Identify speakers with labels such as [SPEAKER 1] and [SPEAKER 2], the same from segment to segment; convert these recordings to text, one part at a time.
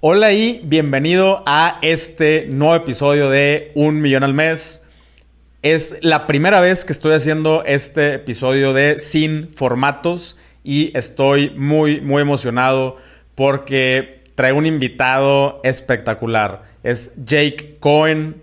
[SPEAKER 1] Hola y bienvenido a este nuevo episodio de Un Millón al Mes. Es la primera vez que estoy haciendo este episodio de Sin Formatos y estoy muy emocionado porque traigo un invitado espectacular. Es Jake Cohen.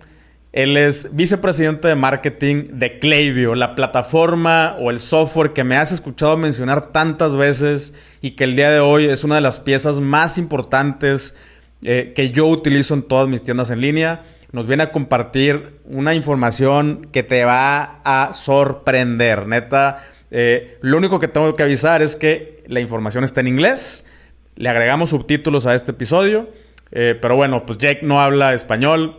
[SPEAKER 1] Él es vicepresidente de marketing de Klaviyo, la plataforma o el software que me has escuchado mencionar tantas veces y que el día de hoy es una de las piezas más importantes que yo utilizo en todas mis tiendas en línea. Nos viene a compartir una información que te va a sorprender. Neta, lo único que tengo que avisar es que la información está en inglés. Le agregamos subtítulos a este episodio. Pero bueno, pues Jake no habla español.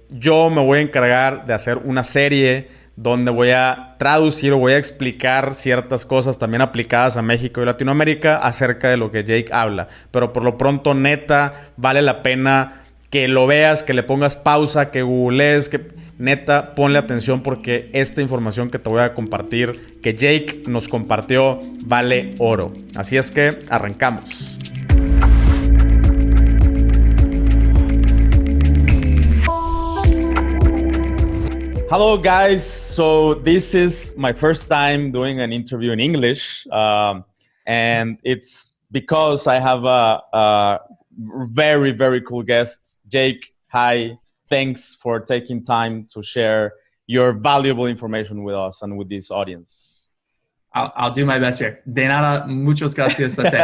[SPEAKER 1] Yo me voy a encargar de hacer una serie donde voy a traducir o voy a explicar ciertas cosas también aplicadas a México y Latinoamérica acerca de lo que Jake habla. Pero por lo pronto, neta, vale la pena que lo veas, que le pongas pausa, que googlees, que neta, ponle atención porque esta información que te voy a compartir, que Jake nos compartió, vale oro. Así es que arrancamos. Hello guys, so this is my first time doing an interview in English, and it's because I have a very cool guest. Jake, hi, thanks for taking time to share your valuable information with us and with this audience.
[SPEAKER 2] I'll do my best here. De nada, muchas gracias a te.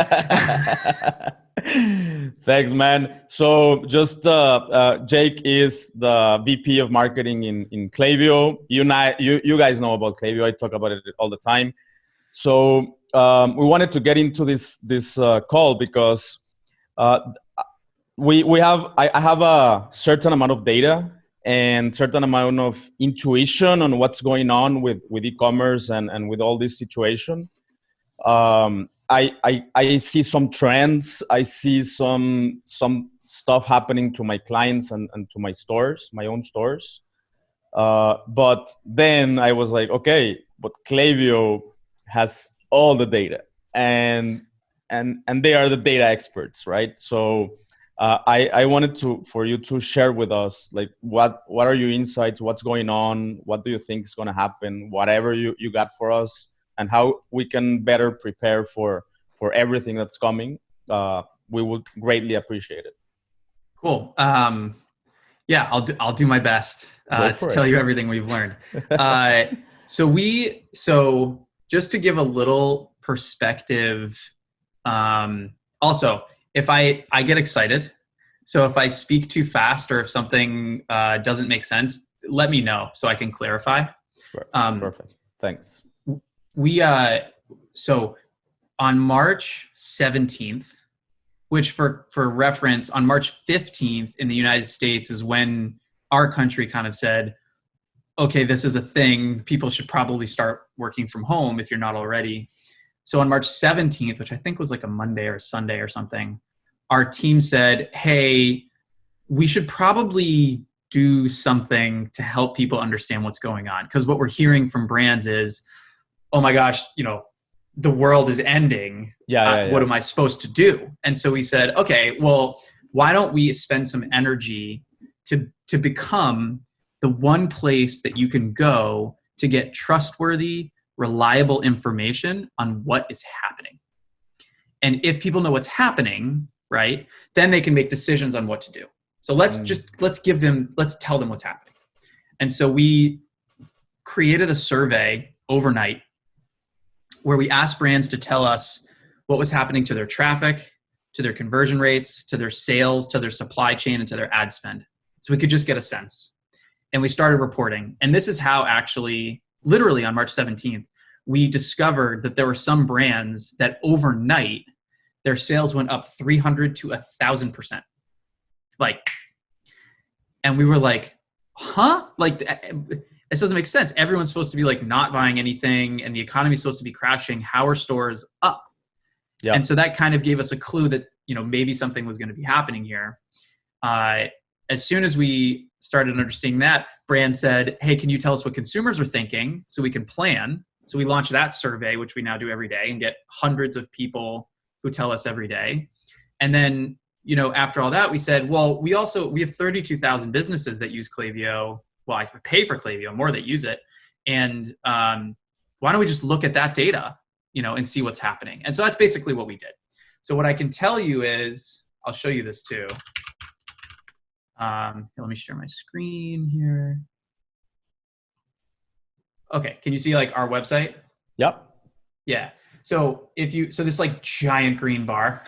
[SPEAKER 1] Thanks, man. So just Jake is the VP of marketing in Klaviyo. You guys know about Klaviyo. I talk about it all the time. So we wanted to get into this call because I have a certain amount of data and certain amount of intuition on what's going on with e-commerce and with all this situation. I see some trends. I see some stuff happening to my clients and to my stores, my own stores. But then I was like, okay, but Klaviyo has all the data and they are the data experts, right? So I wanted for you to share with us, like, what are your insights? What's going on? What do you think is going to happen? Whatever you got for us, and how we can better prepare for everything that's coming. We would greatly appreciate it.
[SPEAKER 2] Cool. Yeah, I'll do my best to tell you everything we've learned. So just to give a little perspective, also, if I get excited, so if I speak too fast or if something doesn't make sense, let me know so I can clarify.
[SPEAKER 1] Perfect. Thanks.
[SPEAKER 2] So on March 17th, which for reference, on March 15th in the United States is when our country kind of said, okay, this is a thing. People should probably start working from home if you're not already. So on March 17th, which I think was like a Monday or Sunday or something, our team said, hey, we should probably do something to help people understand what's going on. Because what we're hearing from brands is, oh my gosh, the world is ending. What am I supposed to do? And so we said, okay, well, why don't we spend some energy to become the one place that you can go to get trustworthy, reliable information on what is happening. And if people know what's happening, right, then they can make decisions on what to do. So let's tell them what's happening. And so we created a survey overnight where we asked brands to tell us what was happening to their traffic, to their conversion rates, to their sales, to their supply chain, and to their ad spend. So we could just get a sense. And we started reporting. And this is how actually, literally on March 17th, we discovered that there were some brands that overnight, their sales went up 300 to 1,000%. And we were like, huh? This doesn't make sense. Everyone's supposed to be not buying anything and the economy's supposed to be crashing. How are stores up? Yeah. And so that kind of gave us a clue that, maybe something was going to be happening here. As soon as we started understanding that, brands said, hey, can you tell us what consumers are thinking so we can plan? So we launched that survey, which we now do every day and get hundreds of people who tell us every day. And then after all that, we said, well, we have 32,000 businesses that use Klaviyo. Well, I pay for Klaviyo, more that use it. And why don't we just look at that data, and see what's happening? And so that's basically what we did. So what I can tell you is, I'll show you this too. Let me share my screen here. Okay, can you see like our website?
[SPEAKER 1] Yep.
[SPEAKER 2] Yeah. So this like giant green bar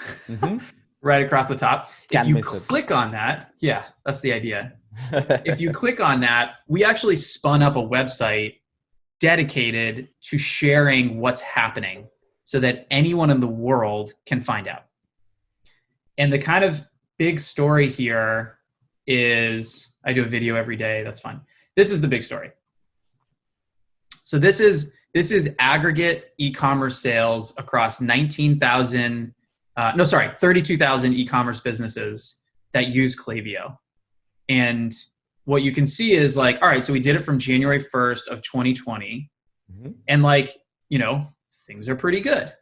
[SPEAKER 2] right across the top. If you click on that, yeah, that's the idea. If you click on that, we actually spun up a website dedicated to sharing what's happening so that anyone in the world can find out. And the kind of big story here is, I do a video every day. That's fun. This is the big story. So this is aggregate e-commerce sales across 32,000 e-commerce businesses that use Klaviyo. And what you can see is like, all right, so we did it from January 1st of 2020. And like, things are pretty good.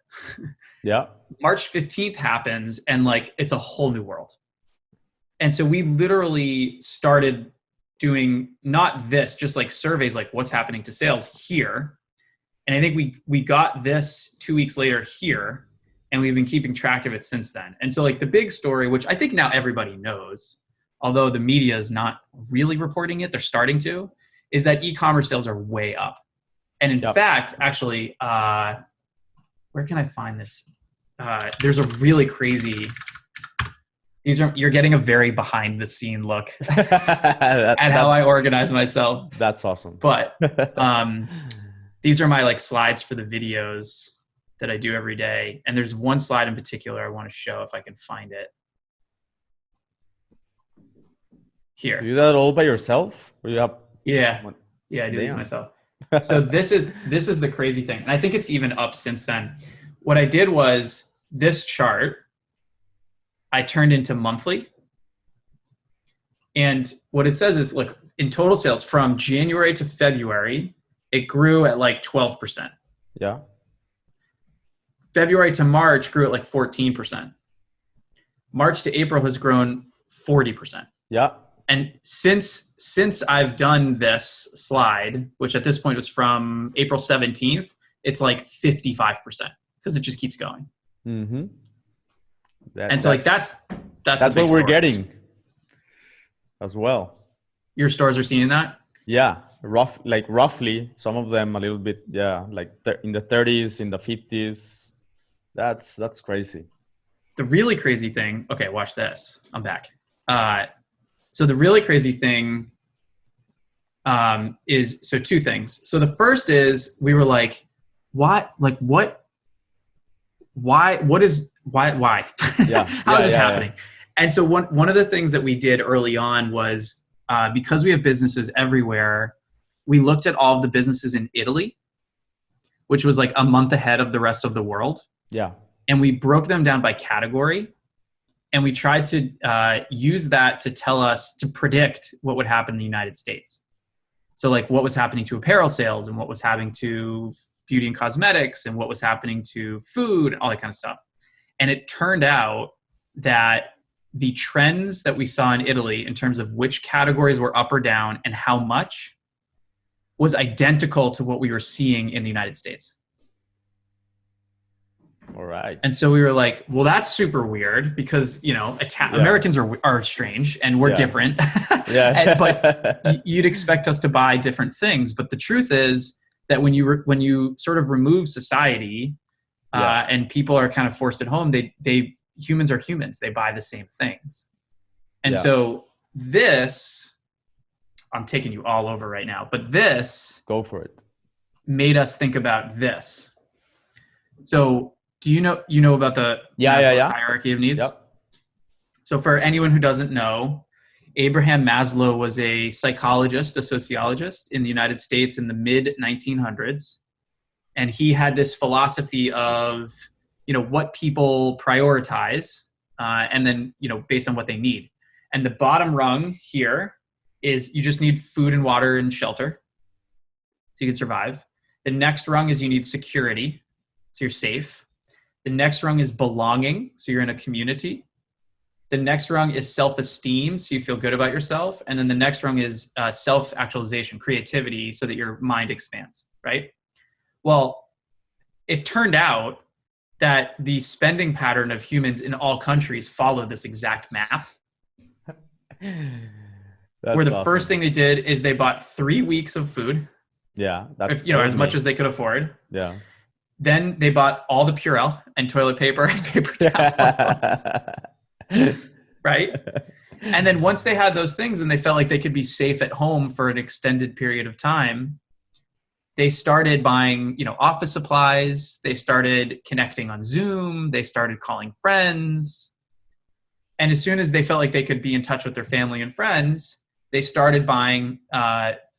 [SPEAKER 1] Yeah.
[SPEAKER 2] March 15th happens and like, it's a whole new world. And so we literally started doing not this, just like surveys, like what's happening to sales here. And I think we got this 2 weeks later here, and we've been keeping track of it since then. And so like the big story, which I think now everybody knows, although the media is not really reporting it, they're starting to, is that e-commerce sales are way up. And in fact, actually, where can I find this? There's a really crazy, you're getting a very behind the scene look at how I organize myself.
[SPEAKER 1] That's awesome.
[SPEAKER 2] But these are my like slides for the videos that I do every day. And there's one slide in particular I want to show if I can find it. Here.
[SPEAKER 1] Do you do that all by yourself? Or you have
[SPEAKER 2] I do these myself. So this is the crazy thing. And I think it's even up since then. What I did was this chart I turned into monthly. And what it says is, look, in total sales from January to February, it grew at like 12%.
[SPEAKER 1] Yeah.
[SPEAKER 2] February to March grew at like 14%. March to April has grown 40%.
[SPEAKER 1] Yeah.
[SPEAKER 2] And since I've done this slide, which at this point was from April 17th, it's like 55% because it just keeps going.
[SPEAKER 1] Mm-hmm.
[SPEAKER 2] And so like that's
[SPEAKER 1] what we're getting as well.
[SPEAKER 2] Your stores are seeing that?
[SPEAKER 1] Yeah, roughly some of them a little bit. Yeah, like in the 30s, in the 50s. That's crazy.
[SPEAKER 2] The really crazy thing. Okay, watch this. I'm back. So the really crazy thing is two things. So the first is we were like, why? Like what? Why? Yeah. How is this happening? Yeah. And so one of the things that we did early on was because we have businesses everywhere, we looked at all of the businesses in Italy, which was like a month ahead of the rest of the world.
[SPEAKER 1] Yeah.
[SPEAKER 2] And we broke them down by category. And we tried to use that to predict what would happen in the United States. So like what was happening to apparel sales and what was happening to beauty and cosmetics and what was happening to food and all that kind of stuff. And it turned out that the trends that we saw in Italy in terms of which categories were up or down and how much was identical to what we were seeing in the United States.
[SPEAKER 1] All right.
[SPEAKER 2] And so we were like, well, that's super weird because, Americans are strange and we're different. But you'd expect us to buy different things. But the truth is that when you sort of remove society and people are kind of forced at home, humans are humans. They buy the same things. And so this, I'm taking you all over right now, but this
[SPEAKER 1] go for it,
[SPEAKER 2] made us think about this. So do you know about the Maslow's hierarchy of needs?
[SPEAKER 1] Yep.
[SPEAKER 2] So for anyone who doesn't know, Abraham Maslow was a psychologist, a sociologist in the United States in the mid 1900s. And he had this philosophy of, what people prioritize and then, based on what they need. And the bottom rung here is you just need food and water and shelter so you can survive. The next rung is you need security, so you're safe. The next rung is belonging, so you're in a community. The next rung is self-esteem, so you feel good about yourself. And then the next rung is self-actualization, creativity, so that your mind expands, right? Well, it turned out that the spending pattern of humans in all countries followed this exact map. Where the first thing they did is they bought 3 weeks of food.
[SPEAKER 1] Yeah,
[SPEAKER 2] that's as much as they could afford.
[SPEAKER 1] Yeah.
[SPEAKER 2] Then they bought all the Purell and toilet paper and paper towels. Right? And then once they had those things and they felt like they could be safe at home for an extended period of time, they started buying, office supplies. They started connecting on Zoom. They started calling friends. And as soon as they felt like they could be in touch with their family and friends, they started buying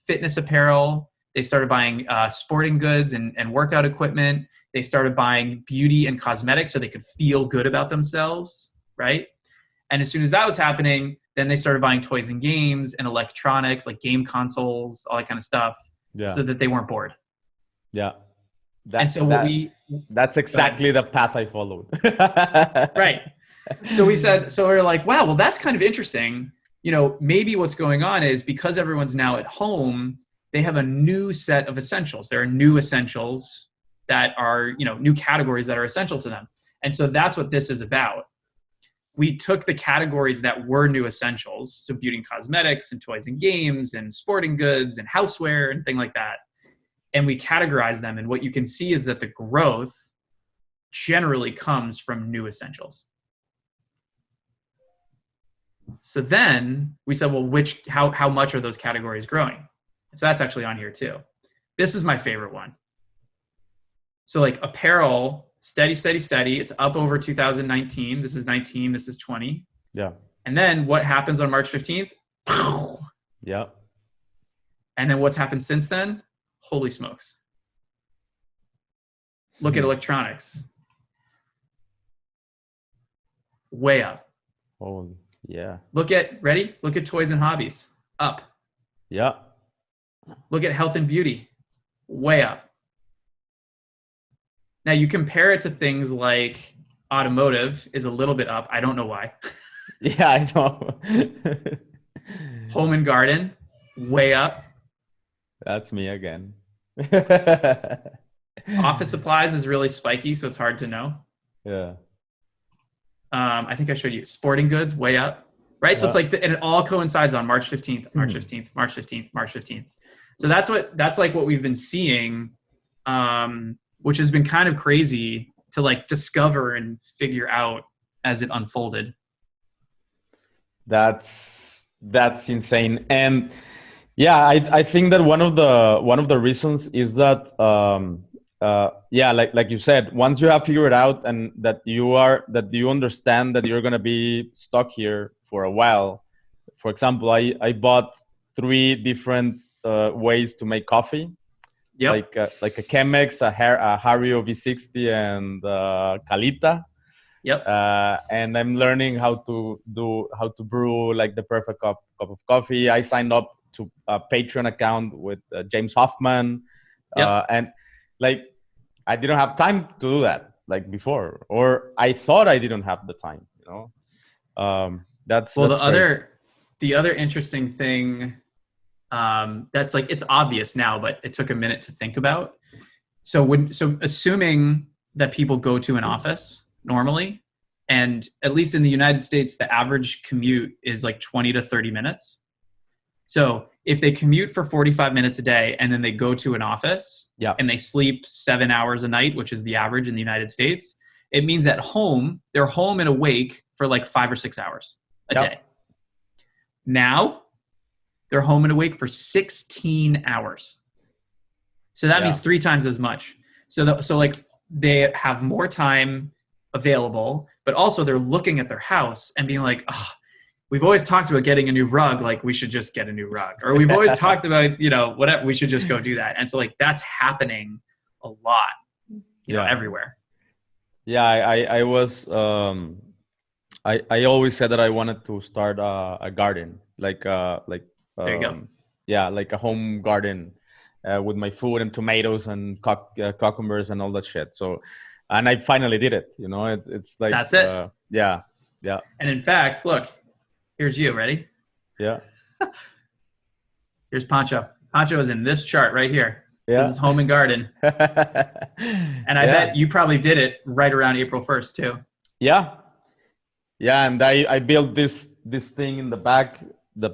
[SPEAKER 2] fitness apparel. They started buying sporting goods and workout equipment. They started buying beauty and cosmetics so they could feel good about themselves, right? And as soon as that was happening, then they started buying toys and games and electronics, like game consoles, all that kind of stuff, so that they weren't bored.
[SPEAKER 1] Yeah.
[SPEAKER 2] That's
[SPEAKER 1] exactly the path I followed.
[SPEAKER 2] Right. So we're like, wow, well, that's kind of interesting. Maybe what's going on is because everyone's now at home, they have a new set of essentials. There are new essentials that are, new categories that are essential to them. And so that's what this is about. We took the categories that were new essentials, so beauty and cosmetics and toys and games and sporting goods and houseware and things like that, and we categorized them. And what you can see is that the growth generally comes from new essentials. So then we said, well, how much are those categories growing? So that's actually on here too. This is my favorite one. So like apparel, steady. It's up over 2019. This is 19. This is 20.
[SPEAKER 1] Yeah.
[SPEAKER 2] And then what happens on March 15th?
[SPEAKER 1] Yeah.
[SPEAKER 2] And then what's happened since then? Holy smokes. Look at electronics. Way up.
[SPEAKER 1] Oh, yeah.
[SPEAKER 2] Look at toys and hobbies. Up.
[SPEAKER 1] Yeah.
[SPEAKER 2] Look at health and beauty. Way up. Now you compare it to things like automotive is a little bit up. I don't know why.
[SPEAKER 1] Yeah, I know.
[SPEAKER 2] Home and garden, way up.
[SPEAKER 1] That's me again.
[SPEAKER 2] Office supplies is really spiky, so it's hard to know.
[SPEAKER 1] Yeah.
[SPEAKER 2] I think I showed you sporting goods, way up, right? So it's like, and it all coincides on March 15th, March 15th, March 15th, March 15th. So that's like what we've been seeing, which has been kind of crazy to like discover and figure out as it unfolded.
[SPEAKER 1] That's insane. And yeah, I think that one of the reasons is that like you said, once you have figured out and that you understand that you're gonna be stuck here for a while. For example, I bought 3 different ways to make coffee. Yep. Like a Chemex, a Hario V60, and Calita.
[SPEAKER 2] Yep.
[SPEAKER 1] And I'm learning how to brew like the perfect cup of coffee. I signed up to a Patreon account with James Hoffman. Yep. And like I didn't have time to do that like before, or I thought I didn't have the time. That's the other interesting thing. That's like, it's obvious now, but it took a minute to think about. So assuming that people go to an office normally, and at least in the United States, the average commute is like 20 to 30 minutes. So if they commute for 45 minutes a day and then they go to an office and they sleep 7 hours a night, which is the average in the United States, it means at home, they're home and awake for like 5 or 6 hours a day. Now, they're home and awake for 16 hours. So that means 3 times as much. So like they have more time available, but also they're looking at their house and being like, oh, we've always talked about getting a new rug. Like we should just get a new rug. Or we've always talked about, whatever, we should just go do that. And so like that's happening a lot, you know, everywhere. Yeah. I was, I always said that I wanted to start a garden, there you go. Yeah, like a home garden with my food and tomatoes and cucumbers and all that shit. So, and I finally did it. It's like
[SPEAKER 2] that's it.
[SPEAKER 1] Yeah. Yeah.
[SPEAKER 2] And in fact, look, here's you. Ready?
[SPEAKER 1] Yeah.
[SPEAKER 2] Here's Pancho. Pancho is in this chart right here.
[SPEAKER 1] Yeah.
[SPEAKER 2] This is home and garden. And I bet you probably did it right around April 1st too.
[SPEAKER 1] Yeah. Yeah. And I built this thing in the back, the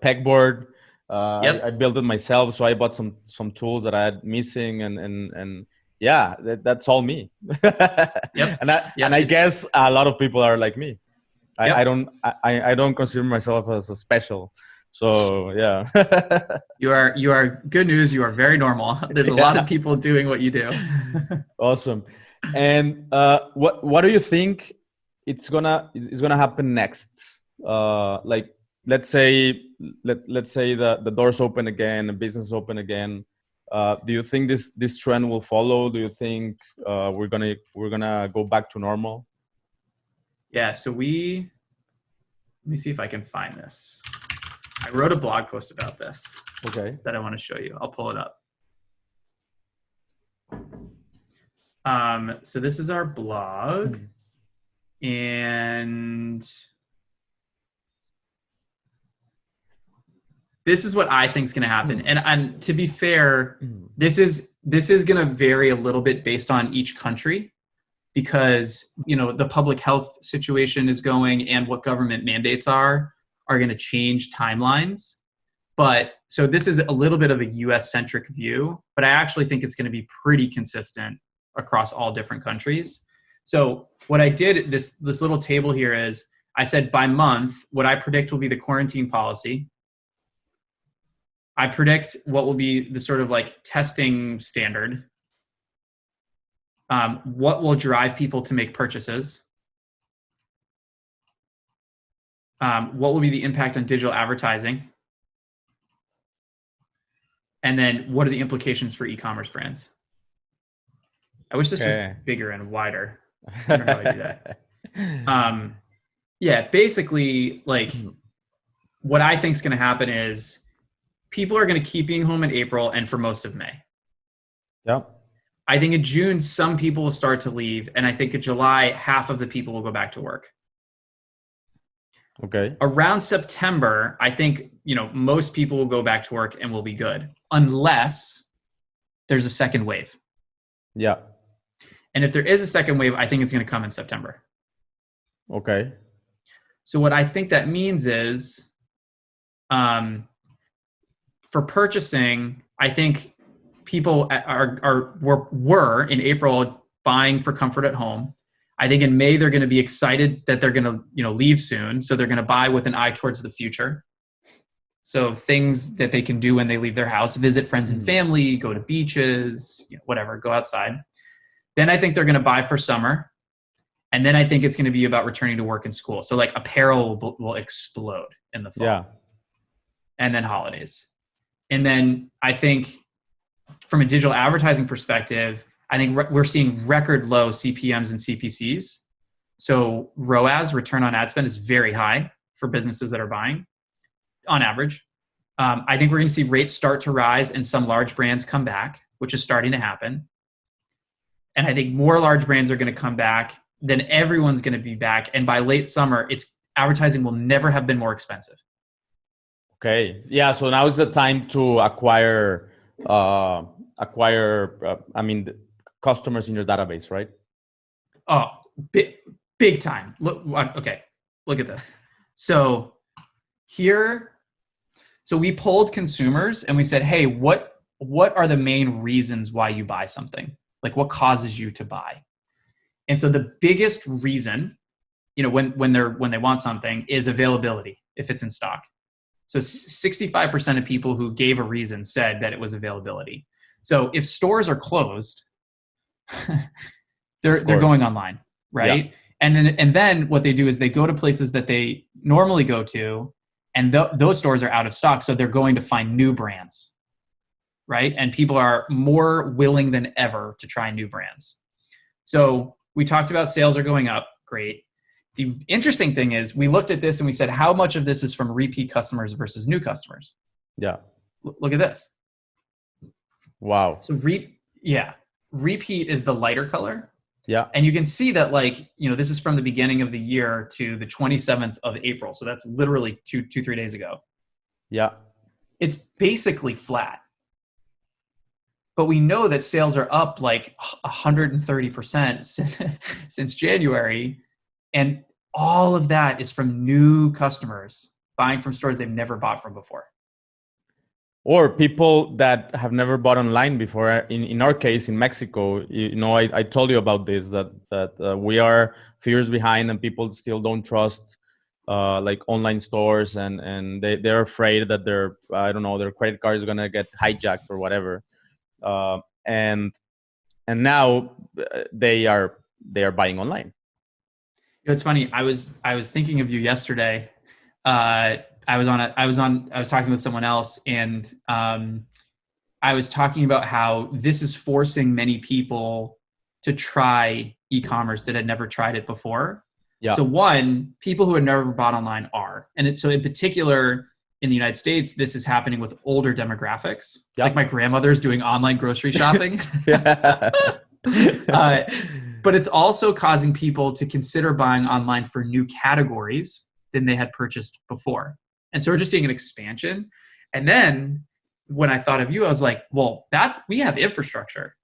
[SPEAKER 1] pegboard. I built it myself. So I bought some tools that I had missing and yeah, that's all me.
[SPEAKER 2] Yep.
[SPEAKER 1] And I guess a lot of people are like me. I don't consider myself as a special. So yeah.
[SPEAKER 2] You are good news. You are very normal. There's a lot of people doing what you do.
[SPEAKER 1] Awesome. And what do you think is gonna happen next? Like let's say the doors open again, the business open again. Do you think this trend will follow? Do you think we're gonna go back to normal?
[SPEAKER 2] Yeah. So let me see if I can find this. I wrote a blog post about this.
[SPEAKER 1] Okay. That
[SPEAKER 2] I want to show you. I'll pull it up. So this is our blog, and this is what I think is going to happen. And to be fair, this is going to vary a little bit based on each country, because the public health situation is going, and what government mandates are going to change timelines. But so this is a little bit of a US centric view, but I actually think it's going to be pretty consistent across all different countries. So what I did, this little table here is, I said by month, what I predict will be the quarantine policy. I predict what will be the sort of like testing standard. What will drive people to make purchases? What will be the impact on digital advertising? And then what are the implications for e-commerce brands? I wish this was bigger and wider. I don't know how I do that. Yeah, basically, like what I think is going to happen is people are going to keep being home in April and for most of May.
[SPEAKER 1] Yep.
[SPEAKER 2] I think in June, some people will start to leave. And I think in July, half of the people will go back to work.
[SPEAKER 1] Okay.
[SPEAKER 2] Around September, I think, most people will go back to work and will be good, unless there's a second wave.
[SPEAKER 1] Yeah.
[SPEAKER 2] And if there is a second wave, I think it's going to come in September.
[SPEAKER 1] Okay.
[SPEAKER 2] So what I think that means is, for purchasing, I think people were in April buying for comfort at home. I think in May, they're going to be excited that they're going to, leave soon. So they're going to buy with an eye towards the future. So things that they can do when they leave their house, visit friends and family, go to beaches, whatever, go outside. Then I think they're going to buy for summer. And then I think it's going to be about returning to work and school. So like apparel will explode in the fall.
[SPEAKER 1] Yeah.
[SPEAKER 2] And then holidays. And then I think from a digital advertising perspective, I think we're seeing record low CPMs and CPCs. So ROAS, return on ad spend, is very high for businesses that are buying on average. I think we're going to see rates start to rise and some large brands come back, which is starting to happen. And I think more large brands are going to come back, then everyone's going to be back. And by late summer, advertising will never have been more expensive.
[SPEAKER 1] Okay. Yeah. So now is the time to acquire customers in your database, right?
[SPEAKER 2] Oh, big time. Look at this. So we polled consumers and we said, hey, what are the main reasons why you buy something? Like what causes you to buy? And so the biggest reason, when they want something, is availability, if it's in stock. So 65% of people who gave a reason said that it was availability. So if stores are closed, they're going online, right? Yeah. And then what they do is they go to places that they normally go to, and those stores are out of stock. So they're going to find new brands, right? And people are more willing than ever to try new brands. So we talked about sales are going up. Great. The interesting thing is we looked at this and we said, how much of this is from repeat customers versus new customers?
[SPEAKER 1] Yeah.
[SPEAKER 2] Look at this.
[SPEAKER 1] Wow.
[SPEAKER 2] So repeat is the lighter color
[SPEAKER 1] Yeah.
[SPEAKER 2] And you can see that, like, this is from the beginning of the year to the 27th of April. So that's literally 3 days ago.
[SPEAKER 1] Yeah.
[SPEAKER 2] It's basically flat. But we know that sales are up like 130% since January. And all of that is from new customers buying from stores they've never bought from before.
[SPEAKER 1] Or people that have never bought online before. In our case, in Mexico, I told you about this, that we are a few years behind and people still don't trust like online stores, and they're afraid that their credit card is going to get hijacked or whatever. And now they are buying online.
[SPEAKER 2] It's funny. I was thinking of you yesterday. I was talking with someone else, and I was talking about how this is forcing many people to try e-commerce that had never tried it before.
[SPEAKER 1] Yeah.
[SPEAKER 2] So one, people who had never bought online are, and so in particular in the United States, this is happening with older demographics. Yep. Like my grandmother's doing online grocery shopping. But it's also causing people to consider buying online for new categories than they had purchased before. And so we're just seeing an expansion. And then when I thought of you, I was like, well, we have infrastructure.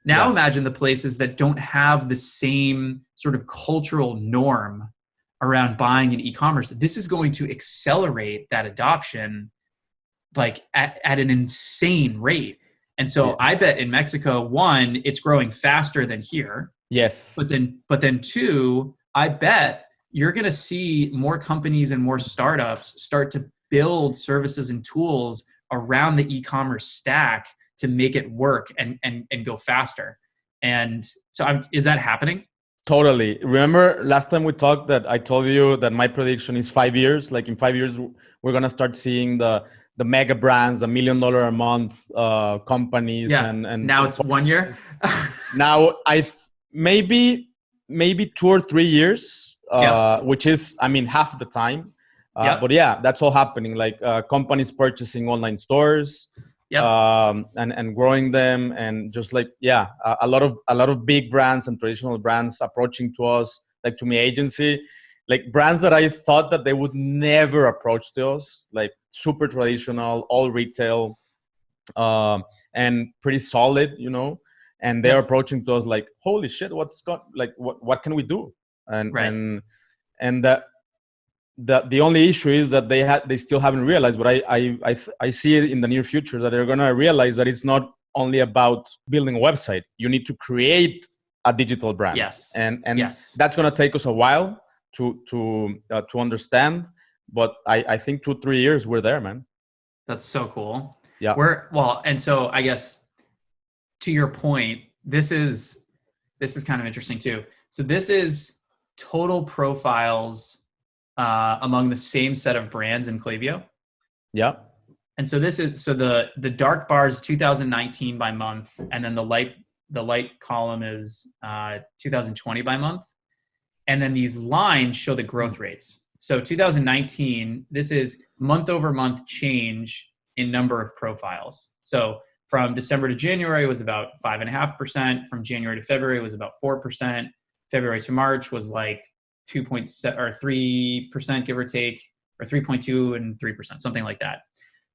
[SPEAKER 2] Now imagine the places that don't have the same sort of cultural norm around buying in e-commerce. This is going to accelerate that adoption like at an insane rate. And so I bet in Mexico, one, it's growing faster than here.
[SPEAKER 1] Yes.
[SPEAKER 2] But then two, I bet you're going to see more companies and more startups start to build services and tools around the e-commerce stack to make it work and go faster. And so is that happening?
[SPEAKER 1] Totally. Remember last time we talked that I told you that my prediction is 5 years. Like in 5 years, we're going to start seeing the mega brands, the $1 million a month companies.
[SPEAKER 2] Yeah.
[SPEAKER 1] And
[SPEAKER 2] now it's 1 year.
[SPEAKER 1] Now maybe 2 or 3 years, which is, half the time. But yeah, that's all happening. Like companies purchasing online stores, and growing them, and just like a lot of big brands and traditional brands approaching to us, like to my agency, like brands that I thought that they would never approach to us, like super traditional, all retail, and pretty solid, and they're approaching to us like, holy shit, what can we do? And the only issue is that they still haven't realized, but I see it in the near future that they're gonna realize that it's not only about building a website. You need to create a digital brand.
[SPEAKER 2] Yes.
[SPEAKER 1] And that's gonna take us a while to understand. But I think 2-3 years we're there, man.
[SPEAKER 2] That's so cool.
[SPEAKER 1] Yeah.
[SPEAKER 2] And so I guess to your point, this is kind of interesting too. So this is total profiles among the same set of brands in Klaviyo.
[SPEAKER 1] Yeah.
[SPEAKER 2] And so the dark bar is 2019 by month, and then the light column is 2020 by month. And then these lines show the growth rates. So 2019, this is month over month change in number of profiles. So from December to January was about 5.5%. From January to February was about 4%. February to March was like 2.7 or 3%, give or take, or 3.2 and 3%, something like that.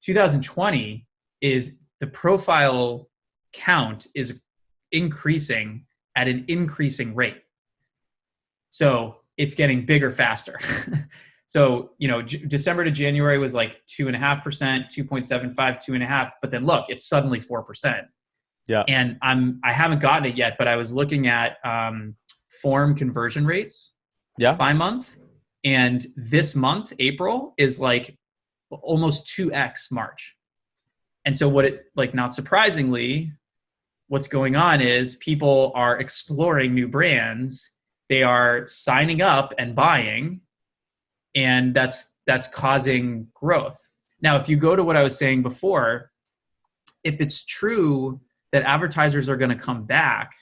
[SPEAKER 2] 2020 is the profile count is increasing at an increasing rate. So it's getting bigger faster. So, December to January was like 2.5%, 2.75, 2.5, but then look, it's suddenly 4%.
[SPEAKER 1] Yeah.
[SPEAKER 2] And I haven't gotten it yet, but I was looking at form conversion rates by month. And this month, April, is like almost 2x March. And so not surprisingly, what's going on is people are exploring new brands. They are signing up and buying, and that's causing growth. Now, if you go to what I was saying before, if it's true that advertisers are going to come back,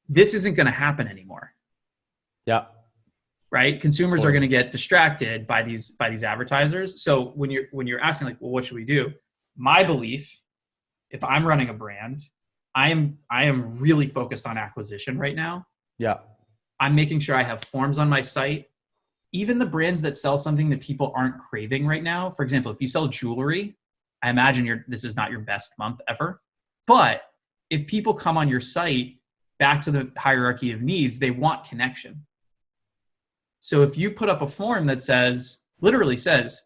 [SPEAKER 2] this isn't going to happen anymore.
[SPEAKER 1] Yeah.
[SPEAKER 2] Right? Consumers are going to get distracted by these advertisers. So when you're asking like, well, what should we do? My belief, if I'm running a brand, I am really focused on acquisition right now.
[SPEAKER 1] Yeah.
[SPEAKER 2] I'm making sure I have forms on my site. Even the brands that sell something that people aren't craving right now. For example, if you sell jewelry, I imagine this is not your best month ever. But if people come on your site, back to the hierarchy of needs, they want connection. So if you put up a form that says, literally says,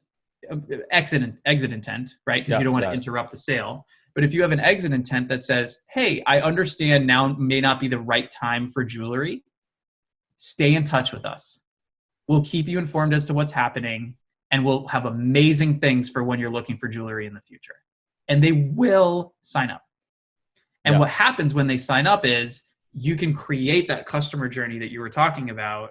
[SPEAKER 2] exit intent, right? Because you don't want to interrupt the sale. But if you have an exit intent that says, hey, I understand now may not be the right time for jewelry, stay in touch with us. We'll keep you informed as to what's happening, and we'll have amazing things for when you're looking for jewelry in the future. And they will sign up. And what happens when they sign up is you can create that customer journey that you were talking about.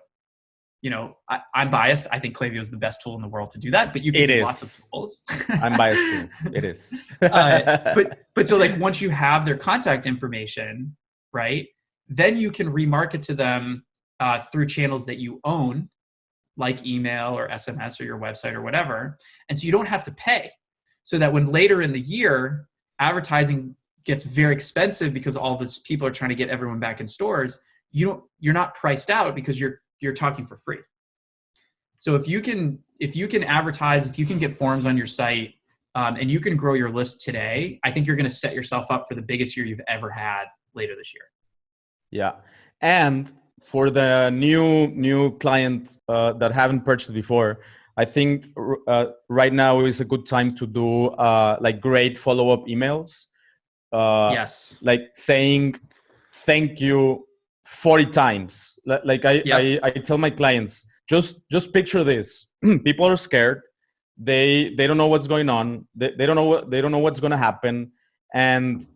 [SPEAKER 2] You know, I'm biased. I think Klaviyo is the best tool in the world to do that, but you can use lots of tools.
[SPEAKER 1] I'm biased too. It is.
[SPEAKER 2] But so like once you have their contact information, right, then you can remarket to them through channels that you own, like email or SMS or your website or whatever. And so you don't have to pay. So that when later in the year, advertising gets very expensive because all these people are trying to get everyone back in stores, you're not priced out because you're talking for free. So if you can advertise, if you can get forms on your site, and you can grow your list today, I think you're going to set yourself up for the biggest year you've ever had later this year.
[SPEAKER 1] Yeah. And for the new clients that haven't purchased before, I think right now is a good time to do like great follow-up emails.
[SPEAKER 2] Yes.
[SPEAKER 1] Like saying thank you 40 times. Like I tell my clients, just picture this. People are scared. They don't know what's going on. They don't know what's going to happen. And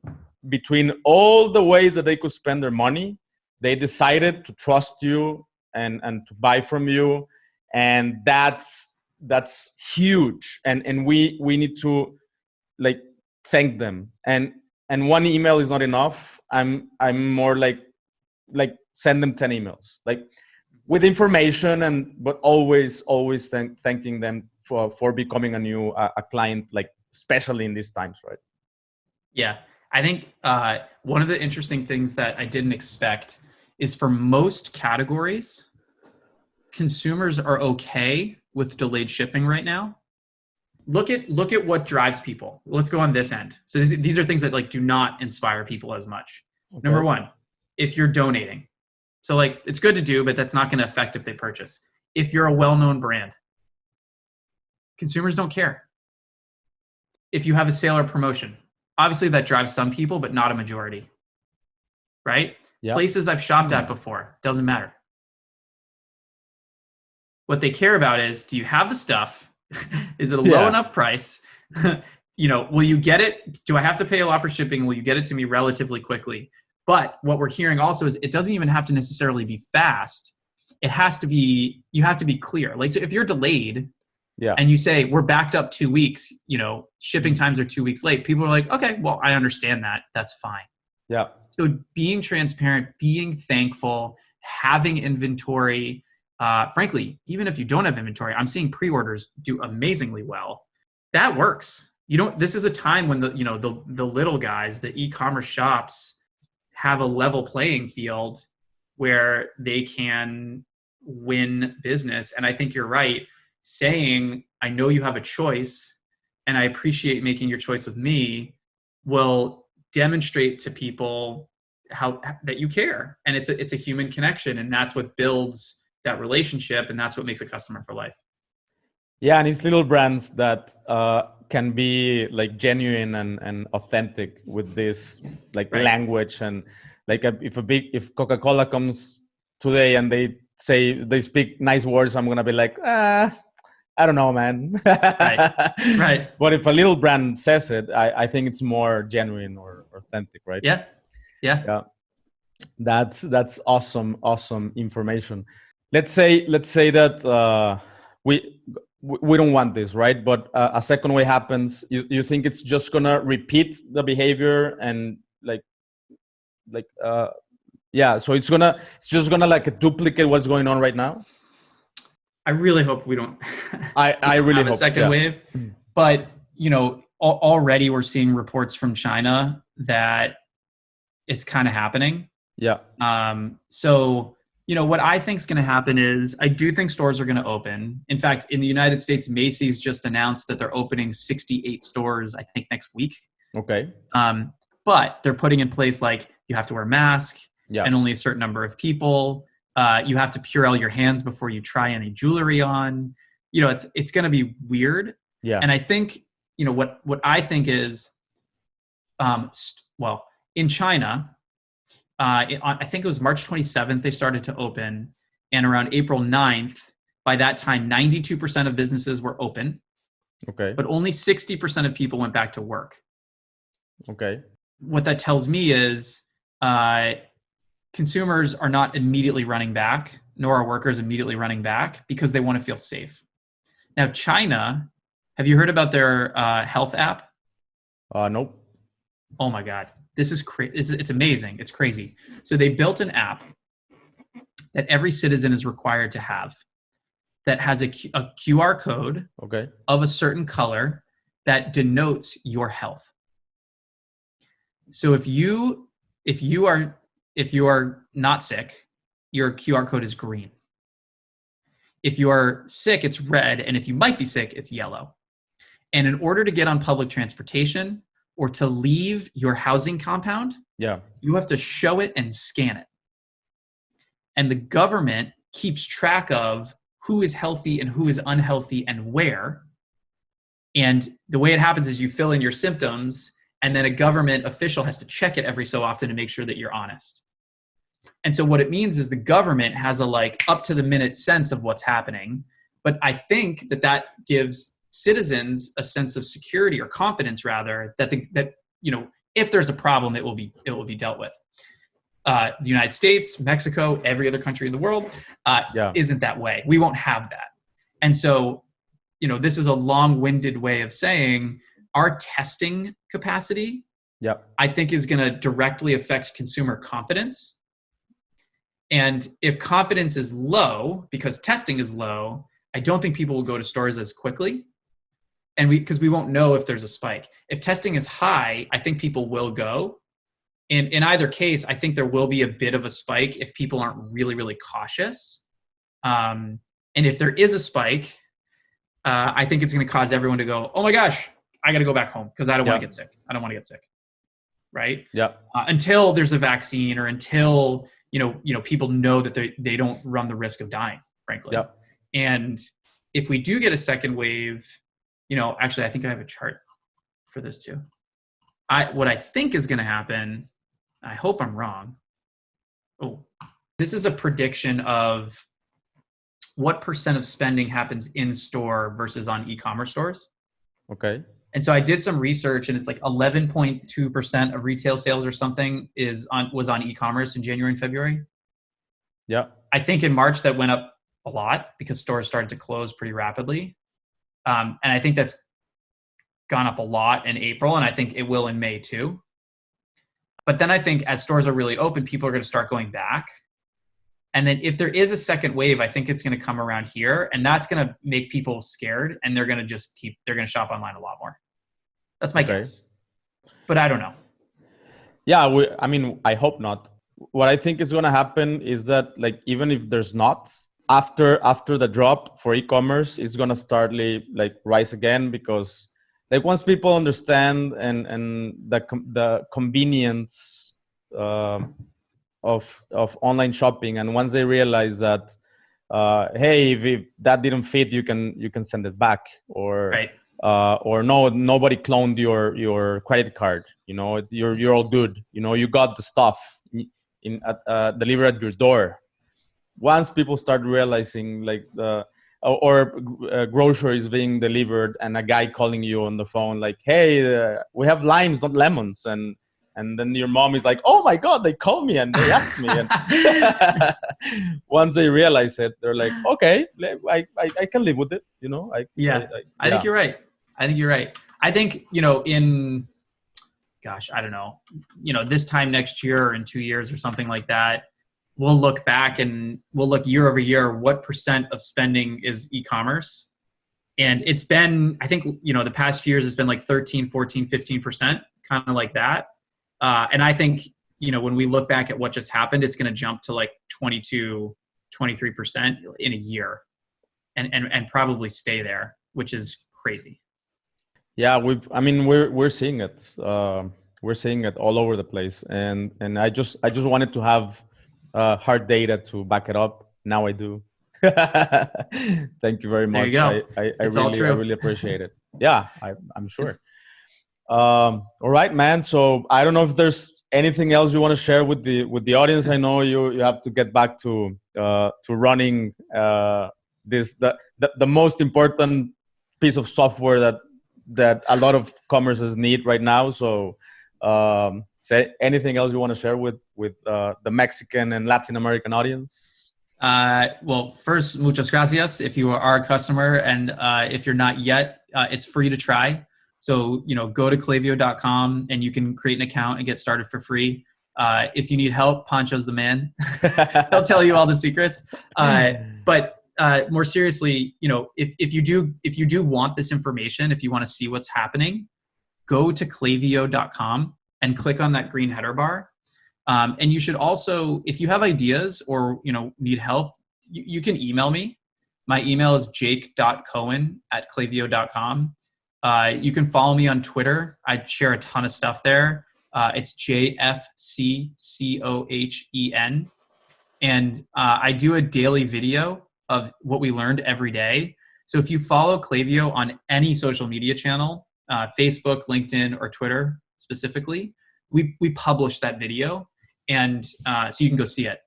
[SPEAKER 1] between all the ways that they could spend their money, they decided to trust you and to buy from you. And that's huge. And we need to like thank them. And one email is not enough. I'm more like send them 10 emails, like with information but always thanking them for becoming a client, like especially in these times, right?
[SPEAKER 2] Yeah. I think one of the interesting things that I didn't expect is for most categories, consumers are okay with delayed shipping right now. Look at what drives people. Let's go on this end. So these are things that like do not inspire people as much. Okay. Number one, if you're donating. So like it's good to do, but that's not going to affect if they purchase. If you're a well-known brand, consumers don't care. If you have a sale or promotion, obviously that drives some people, but not a majority. Right? Yep. Places I've shopped at before, doesn't matter. What they care about is, do you have the stuff? Is it a low enough price? You know, will you get it? Do I have to pay a lot for shipping? Will you get it to me relatively quickly? But what we're hearing also is it doesn't even have to necessarily be fast. It has to be, you have to be clear. Like, so if you're delayed and you say, we're backed up 2 weeks, you know, shipping times are 2 weeks late. People are like, okay, well, I understand that. That's fine.
[SPEAKER 1] Yeah.
[SPEAKER 2] So being transparent, being thankful, having inventory, frankly, even if you don't have inventory, I'm seeing pre-orders do amazingly well. That works. This is a time when the little guys, the e-commerce shops have a level playing field where they can win business. And I think you're right saying, I know you have a choice and I appreciate making your choice with me will demonstrate to people how that you care. And it's a human connection, and that's what builds that relationship, and that's what makes a customer for life.
[SPEAKER 1] Yeah, and it's little brands that can be like genuine and authentic with this like language, and like if Coca-Cola comes today and they speak nice words, I'm gonna be like, I don't know, man.
[SPEAKER 2] Right.
[SPEAKER 1] But if a little brand says it, I think it's more genuine or authentic, right?
[SPEAKER 2] Yeah.
[SPEAKER 1] That's awesome information. Let's say that we don't want this, right? But a second wave happens. You think it's just gonna repeat the behavior and so it's just gonna like duplicate what's going on right now?
[SPEAKER 2] I really hope we don't.
[SPEAKER 1] I really hope
[SPEAKER 2] a second wave, but already we're seeing reports from China that it's kind of happening.
[SPEAKER 1] Yeah.
[SPEAKER 2] So, what I think is going to happen is I do think stores are going to open. In fact, in the United States, Macy's just announced that they're opening 68 stores, I think, next week.
[SPEAKER 1] Okay.
[SPEAKER 2] But they're putting in place, like, you have to wear a mask and only a certain number of people. You have to Purell your hands before you try any jewelry on. It's going to be weird.
[SPEAKER 1] Yeah.
[SPEAKER 2] And I think, what I think is, in China, I think it was March 27th, they started to open. And around April 9th, by that time, 92% of businesses were open.
[SPEAKER 1] Okay.
[SPEAKER 2] But only 60% of people went back to work.
[SPEAKER 1] Okay.
[SPEAKER 2] What that tells me is consumers are not immediately running back, nor are workers immediately running back because they want to feel safe. Now, China, have you heard about their health app?
[SPEAKER 1] Nope.
[SPEAKER 2] Oh my God. This is crazy. It's amazing. It's crazy. So they built an app that every citizen is required to have that has a QR code of a certain color that denotes your health. So if you are not sick, your QR code is green. If you are sick, it's red. And if you might be sick, it's yellow. And in order to get on public transportation or to leave your housing compound, you have to show it and scan it. And the government keeps track of who is healthy and who is unhealthy and where. And the way it happens is you fill in your symptoms, and then a government official has to check it every so often to make sure that you're honest. And so what it means is the government has a up to the minute sense of what's happening. But I think that gives citizens a sense of security or confidence, rather, that if there's a problem, it will be dealt with. The United States, Mexico, every other country in the world isn't that way. We won't have that. And so, this is a long-winded way of saying our testing capacity, I think, is going to directly affect consumer confidence. And if confidence is low because testing is low, I don't think people will go to stores as quickly. And because we won't know if there's a spike. If testing is high, I think people will go. And in either case, I think there will be a bit of a spike if people aren't really, really cautious. And if there is a spike, I think it's going to cause everyone to go, oh my gosh, I got to go back home because I don't want to get sick. I don't want to get sick. Right?
[SPEAKER 1] Yeah.
[SPEAKER 2] Until there's a vaccine, or until, people know that they don't run the risk of dying, frankly.
[SPEAKER 1] Yeah.
[SPEAKER 2] And if we do get a second wave, actually, I think I have a chart for this too. What I think is going to happen, I hope I'm wrong. Oh, this is a prediction of what % of spending happens in store versus on e-commerce stores.
[SPEAKER 1] Okay.
[SPEAKER 2] And so I did some research, and it's 11.2% of retail sales or something was on e-commerce in January and February.
[SPEAKER 1] Yeah.
[SPEAKER 2] I think in March that went up a lot because stores started to close pretty rapidly. And I think that's gone up a lot in April, and I think it will in May too. But then I think as stores are really open, people are going to start going back. And then if there is a second wave, I think it's going to come around here, and that's going to make people scared, and they're going to shop online a lot more. That's my guess. But I don't know.
[SPEAKER 1] Yeah, I hope not. What I think is going to happen is that, even if there's not, after the drop for e-commerce, it's going to start rise again, because once people understand and the convenience of online shopping, and once they realize that hey, if that didn't fit, you can send it back, or no, nobody cloned your credit card, you're all good, you got the stuff delivered at your door. Once people start realizing groceries being delivered, and a guy calling you on the phone hey, we have limes, not lemons, and then your mom is oh my God, they called me and they asked me. And once they realize it, they're okay, I can live with it,
[SPEAKER 2] I think you're right. I think, I don't know, this time next year or in 2 years or something like that, we'll look back and we'll look year over year, what % of spending is e-commerce. And it's been, I think, the past few years, it's been 13, 14, 15%, kind of like that. And I think, when we look back at what just happened, it's going to jump to like 22, 23% in a year and probably stay there, which is crazy.
[SPEAKER 1] Yeah, we're seeing it. We're seeing it all over the place, and I just wanted to have hard data to back it up. Now I do. Thank you very much.
[SPEAKER 2] There you go.
[SPEAKER 1] I really appreciate it. Yeah, I'm sure. All right, man. So I don't know if there's anything else you want to share with the audience. I know you have to get back to running the most important piece of software that a lot of commerces need right now. So say anything else you want to share with the Mexican and Latin American audience?
[SPEAKER 2] Well, first, muchas gracias. If you are a customer, and if you're not yet, it's free to try. So, go to klaviyo.com and you can create an account and get started for free. If you need help, Pancho's the man. He'll tell you all the secrets. But more seriously, if you do want this information, if you want to see what's happening, go to klaviyo.com and click on that green header bar. And you should also, if you have ideas or need help, you can email me. My email is jake.cohen@klaviyo.com. You can follow me on Twitter. I share a ton of stuff there. It's JFCCOHEN. And I do a daily video of what we learned every day. So if you follow Klaviyo on any social media channel, Facebook, LinkedIn, or Twitter specifically, we publish that video, and so you can go see it.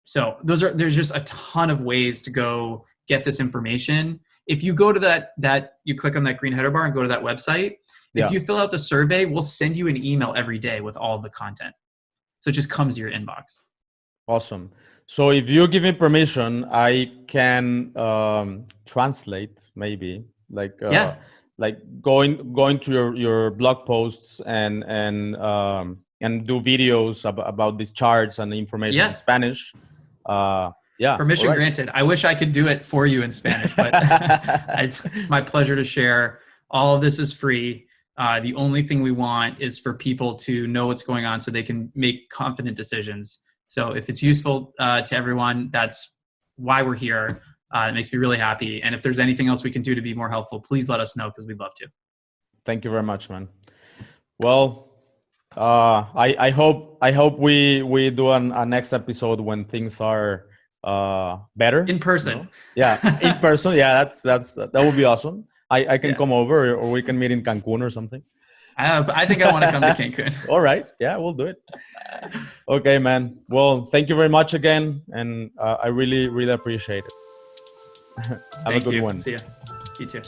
[SPEAKER 2] So there's just a ton of ways to go get this information. If you go to that you click on that green header bar and go to that website, if you fill out the survey, we'll send you an email every day with all of the content. So it just comes to your inbox.
[SPEAKER 1] Awesome. So if you give me permission, I can translate maybe like going to your blog posts and do videos about these charts and information in Spanish.
[SPEAKER 2] Permission granted. I wish I could do it for you in Spanish, but it's my pleasure to share. All of this is free. The only thing we want is for people to know what's going on so they can make confident decisions. So if it's useful to everyone, that's why we're here. It makes me really happy. And if there's anything else we can do to be more helpful, please let us know, because we'd love to.
[SPEAKER 1] Thank you very much, man. Well, I hope we do a next episode when things are better
[SPEAKER 2] in person.
[SPEAKER 1] Yeah, in person. Yeah, that would be awesome. I can come over, or we can meet in Cancun or something.
[SPEAKER 2] I think I want to come to Cancun.
[SPEAKER 1] All right. Yeah, we'll do it. Okay, man. Well, thank you very much again. And I really, really appreciate it. Have a good one.
[SPEAKER 2] See ya. You too.